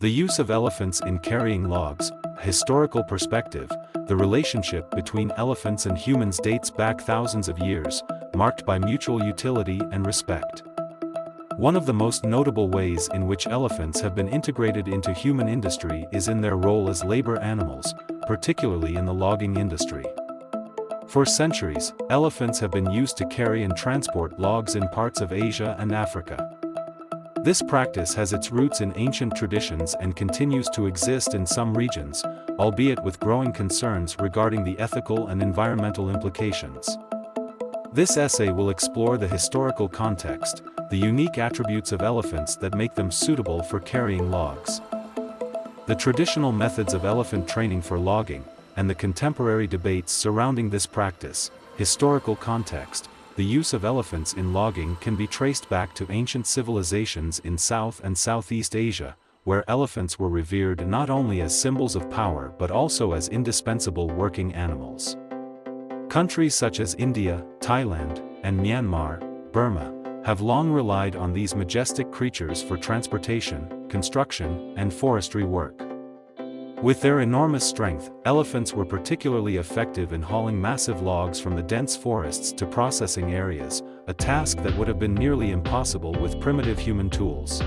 The use of elephants in carrying logs, a historical perspective. The relationship between elephants and humans dates back thousands of years, marked by mutual utility and respect. One of the most notable ways in which elephants have been integrated into human industry is in their role as labor animals, particularly in the logging industry. For centuries, elephants have been used to carry and transport logs in parts of Asia and Africa. This practice has its roots in ancient traditions and continues to exist in some regions, albeit with growing concerns regarding the ethical and environmental implications. This essay will explore the historical context, the unique attributes of elephants that make them suitable for carrying logs, the traditional methods of elephant training for logging, and the contemporary debates surrounding this practice. Historical context. The use of elephants in logging can be traced back to ancient civilizations in South and Southeast Asia, where elephants were revered not only as symbols of power but also as indispensable working animals. Countries such as India, Thailand, and Myanmar, Burma, have long relied on these majestic creatures for transportation, construction, and forestry work. With their enormous strength, elephants were particularly effective in hauling massive logs from the dense forests to processing areas, a task that would have been nearly impossible with primitive human tools.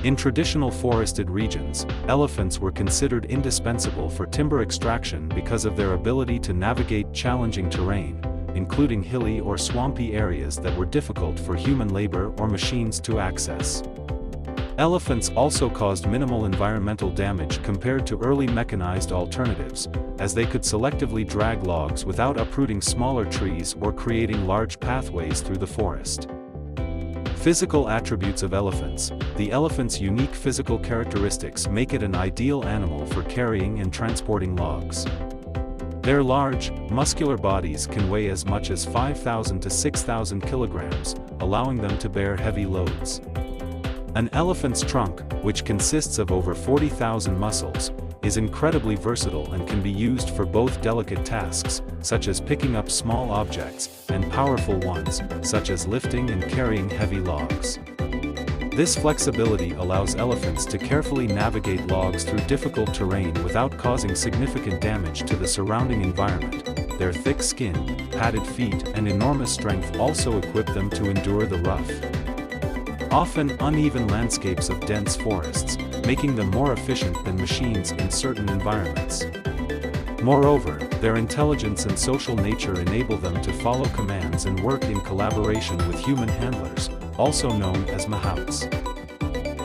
In traditional forested regions, elephants were considered indispensable for timber extraction because of their ability to navigate challenging terrain, including hilly or swampy areas that were difficult for human labor or machines to access. Elephants also caused minimal environmental damage compared to early mechanized alternatives, as they could selectively drag logs without uprooting smaller trees or creating large pathways through the forest. Physical attributes of elephants. The elephant's unique physical characteristics make it an ideal animal for carrying and transporting logs. Their large, muscular bodies can weigh as much as 5,000 to 6,000 kilograms, allowing them to bear heavy loads. An elephant's trunk, which consists of over 40,000 muscles, is incredibly versatile and can be used for both delicate tasks, such as picking up small objects, and powerful ones, such as lifting and carrying heavy logs. This flexibility allows elephants to carefully navigate logs through difficult terrain without causing significant damage to the surrounding environment. Their thick skin, padded feet, and enormous strength also equip them to endure the rough, often uneven landscapes of dense forests, making them more efficient than machines in certain environments. Moreover, their intelligence and social nature enable them to follow commands and work in collaboration with human handlers, also known as mahouts.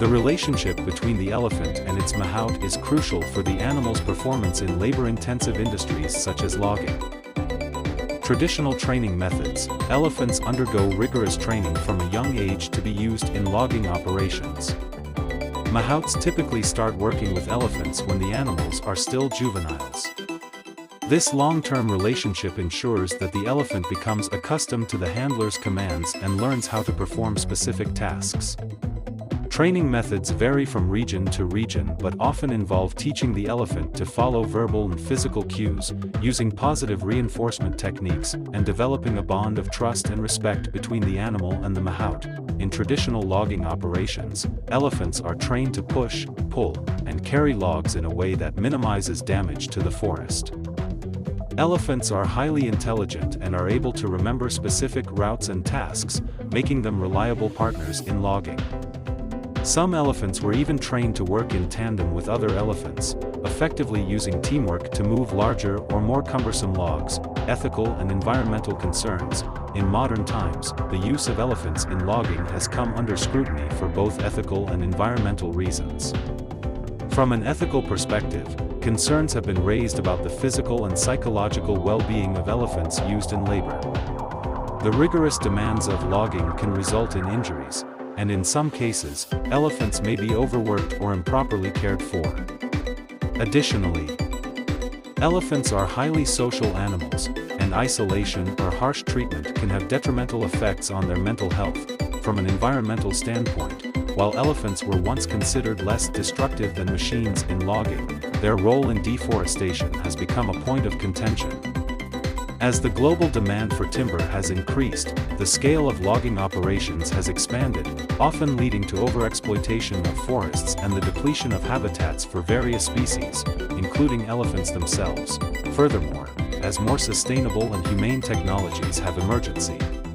The relationship between the elephant and its mahout is crucial for the animal's performance in labor-intensive industries such as logging. Traditional training methods. Elephants undergo rigorous training from a young age to be used in logging operations. Mahouts typically start working with elephants when the animals are still juveniles. This long-term relationship ensures that the elephant becomes accustomed to the handler's commands and learns how to perform specific tasks. Training methods vary from region to region but often involve teaching the elephant to follow verbal and physical cues, using positive reinforcement techniques, and developing a bond of trust and respect between the animal and the mahout. In traditional logging operations, elephants are trained to push, pull, and carry logs in a way that minimizes damage to the forest. Elephants are highly intelligent and are able to remember specific routes and tasks, making them reliable partners in logging. Some elephants were even trained to work in tandem with other elephants, effectively using teamwork to move larger or more cumbersome logs. Ethical and environmental concerns. In modern times, the use of elephants in logging has come under scrutiny for both ethical and environmental reasons. From an ethical perspective, concerns have been raised about the physical and psychological well-being of elephants used in labor. The rigorous demands of logging can result in injuries, and in some cases, elephants may be overworked or improperly cared for. Additionally, elephants are highly social animals, and isolation or harsh treatment can have detrimental effects on their mental health. From an environmental standpoint, while elephants were once considered less destructive than machines in logging, their role in deforestation has become a point of contention. As the global demand for timber has increased, the scale of logging operations has expanded, often leading to overexploitation of forests and the depletion of habitats for various species, including elephants themselves. Furthermore, as more sustainable and humane technologies have emerged,